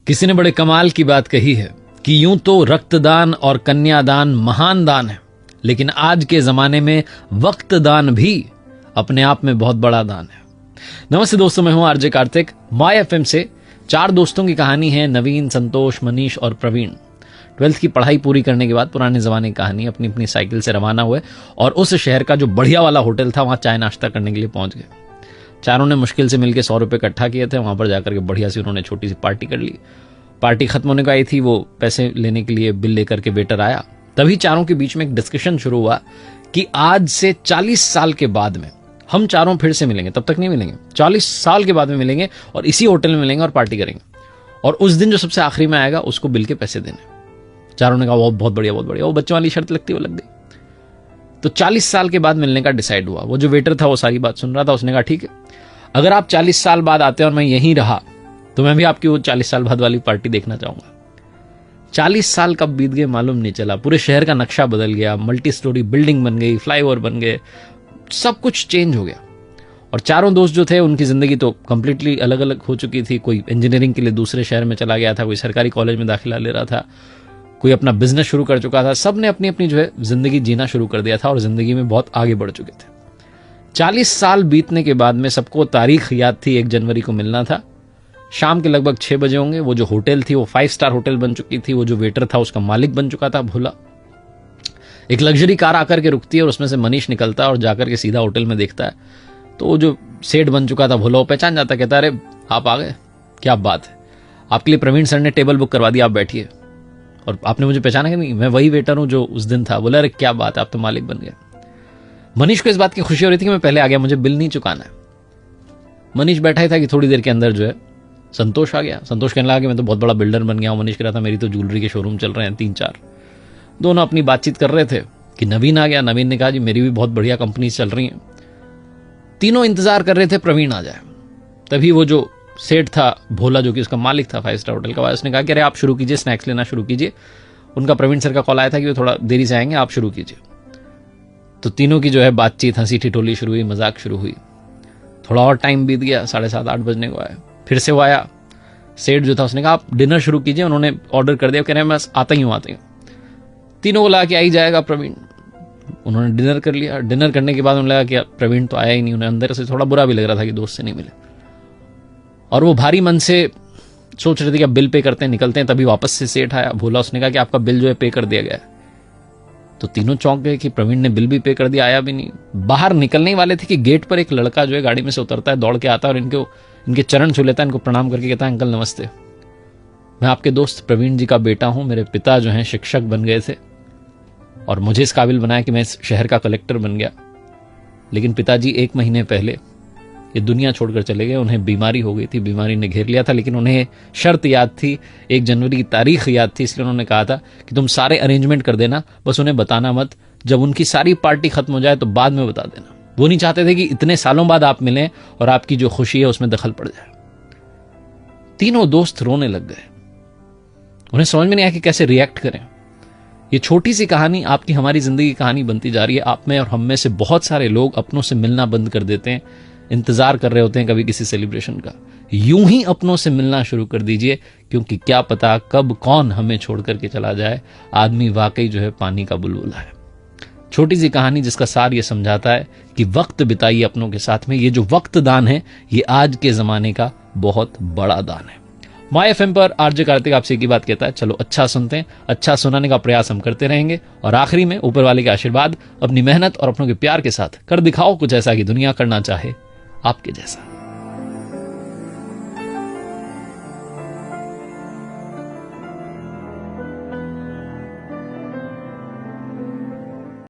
किसी ने बड़े कमाल की बात कही है कि यूं तो रक्तदान और कन्यादान महान दान है, लेकिन आज के जमाने में वक्त दान भी अपने आप में बहुत बड़ा दान है। नमस्ते दोस्तों, मैं हूं आरजे कार्तिक। माय एफएम से 4 दोस्तों की कहानी है, नवीन, संतोष, मनीष और प्रवीण। 12th की पढ़ाई पूरी करने के बाद पुराने जमाने की कहानी अपनी अपनी साइकिल से रवाना हुए और उस शहर का जो बढ़िया वाला होटल था वहां चाय नाश्ता करने के लिए पहुंच गए। चारों ने मुश्किल से मिलकर 100 रुपए इकट्ठा किए थे। वहां पर जाकर के बढ़िया सी उन्होंने छोटी सी पार्टी कर ली। पार्टी खत्म होने को आई थी, वो पैसे लेने के लिए बिल लेकर के वेटर आया। तभी चारों के बीच में एक डिस्कशन शुरू हुआ कि आज से 40 साल के बाद में हम चारों फिर से मिलेंगे। तब तक नहीं मिलेंगे, 40 साल के बाद में मिलेंगे और इसी होटल में मिलेंगे और पार्टी करेंगे, और उस दिन जो सबसे आखिरी में आएगा उसको बिल के पैसे देने। चारों ने कहा बहुत बढ़िया, बहुत बढ़िया। वो बच्चों वाली शर्त लगती वो लग गई। तो 40 साल के बाद मिलने का डिसाइड हुआ। वो जो वेटर था वो सारी बात सुन रहा था। उसने कहा ठीक है, अगर आप 40 साल बाद आते हैं और मैं यहीं रहा तो मैं भी आपकी वो 40 साल बाद वाली पार्टी देखना चाहूंगा। 40 साल कब बीत गए मालूम नहीं चला। पूरे शहर का नक्शा बदल गया, मल्टी स्टोरी बिल्डिंग बन गई, फ्लाईओवर बन गए, सब कुछ चेंज हो गया। और चारों दोस्त जो थे उनकी जिंदगी तो कंप्लीटली अलग अलग हो चुकी थी। कोई इंजीनियरिंग के लिए दूसरे शहर में चला गया था, कोई सरकारी कॉलेज में दाखिला ले रहा था, कोई अपना बिजनेस शुरू कर चुका था। सब ने अपनी अपनी जो है जिंदगी जीना शुरू कर दिया था और जिंदगी में बहुत आगे बढ़ चुके थे। 40 साल बीतने के बाद में सबको तारीख याद थी, 1 जनवरी को मिलना था। शाम के लगभग 6 बजे होंगे। वो जो होटल थी वो 5 स्टार होटल बन चुकी थी। वो जो वेटर था उसका मालिक बन चुका था भोला। एक लग्जरी कार आकर के रुकती है और उसमें से मनीष निकलता है और जाकर के सीधा होटल में देखता है तो वो जो सेठ बन चुका था भोला वो पहचान जाता, कहता है अरे आप आ गए, क्या बात है, आपके लिए प्रवीण सर ने टेबल बुक करवा दिया, आप बैठिए। और आपने मुझे पहचाना कि नहीं, मैं वही वेटर हूं जो उस दिन था। बोला अरे क्या बात है, आप तो मालिक बन गए। मनीष को इस बात की खुशी हो रही थी कि मैं पहले आ गया, मुझे बिल नहीं चुकाना है। मनीष बैठा ही था कि थोड़ी देर के अंदर जो है संतोष आ गया। संतोष कहने लगा कि मैं तो बहुत बड़ा बिल्डर बन गया हूं। मनीष कह रहा था मेरी तो ज्वेलरी के शोरूम चल रहे हैं 3-4। दोनों अपनी बातचीत कर रहे थे कि नवीन आ गया। नवीन ने कहा जी मेरी भी बहुत बढ़िया कंपनी चल रही हैं। तीनों इंतजार कर रहे थे प्रवीण आ जाए। तभी वो जो सेठ था भोला, जो कि उसका मालिक था 5 स्टार होटल का, उसने कहा कि अरे आप शुरू कीजिए, स्नैक्स लेना शुरू कीजिए। उनका प्रवीण सर का कॉल आया था कि वो थोड़ा देरी से आएंगे, आप शुरू कीजिए। तो तीनों की जो है बातचीत, हंसी ठिठोली शुरू हुई, मजाक शुरू हुई। थोड़ा और टाइम बीत गया, 7:30-8 बजने को आया। फिर से वो आया। सेठ जो था उसने कहा आप डिनर शुरू कीजिए। उन्होंने ऑर्डर कर दिया, कह रहे हैं मैं आता ही हूँ। तीनों को लगा कि आ ही जाएगा प्रवीण। उन्होंने डिनर कर लिया। डिनर करने के बाद उन्हें लगा कि प्रवीण तो आया ही नहीं। उन्हें अंदर से थोड़ा बुरा भी लग रहा था कि दोस्त से नहीं मिले, और वो भारी मन से सोच रहे थे कि अब बिल पे करते हैं, निकलते हैं। तभी वापस से सेठ आया भोला। उसने कहा कि आपका बिल जो है पे कर दिया गया है। तो तीनों चौंक गए कि प्रवीण ने बिल भी पे कर दिया, आया भी नहीं। बाहर निकलने वाले थे कि गेट पर एक लड़का जो है गाड़ी में से उतरता है, दौड़ के आता है और इनके चरण छू लेता है, इनको प्रणाम करके कहता है अंकल नमस्ते, मैं आपके दोस्त प्रवीण जी का बेटा हूं। मेरे पिता जो हैं शिक्षक बन गए थे और मुझे इस काबिल बनाया कि मैं इस शहर का कलेक्टर बन गया। लेकिन पिताजी 1 महीने पहले ये दुनिया छोड़कर चले गए। उन्हें बीमारी हो गई थी, बीमारी ने घेर लिया था। लेकिन उन्हें शर्त याद थी, 1 जनवरी की तारीख याद थी, इसलिए उन्होंने कहा था कि तुम सारे अरेंजमेंट कर देना, बस उन्हें बताना मत। जब उनकी सारी पार्टी खत्म हो जाए तो बाद में बता देना। वो नहीं चाहते थे कि इतने सालों बाद आप मिलें और आपकी जो खुशी है उसमें दखल पड़ जाए। तीनों दोस्त रोने लग गए। उन्हें समझ में नहीं आया कि कैसे रिएक्ट करें। ये छोटी सी कहानी आपकी हमारी जिंदगी की कहानी बनती जा रही है। आप में और हम में से बहुत सारे लोग अपनों से मिलना बंद कर देते हैं, इंतजार कर रहे होते हैं कभी किसी सेलिब्रेशन का। यूं ही अपनों से मिलना शुरू कर दीजिए, क्योंकि क्या पता कब कौन हमें छोड़ करके चला जाए। आदमी वाकई जो है पानी का बुलबुला है। छोटी सी कहानी जिसका सार ये समझाता है कि वक्त बिताइए अपनों के साथ में। ये जो वक्त दान है ये आज के जमाने का बहुत बड़ा दान है। माय एफएम पर आरजे कार्तिक आपसे एक ही बात कहता है, चलो अच्छा सुनते हैं, अच्छा सुनाने का प्रयास हम करते रहेंगे। और आखिरी में ऊपर वाले के आशीर्वाद, अपनी मेहनत और अपनों के प्यार के साथ कर दिखाओ कुछ ऐसा कि दुनिया करना चाहे आपके जैसा।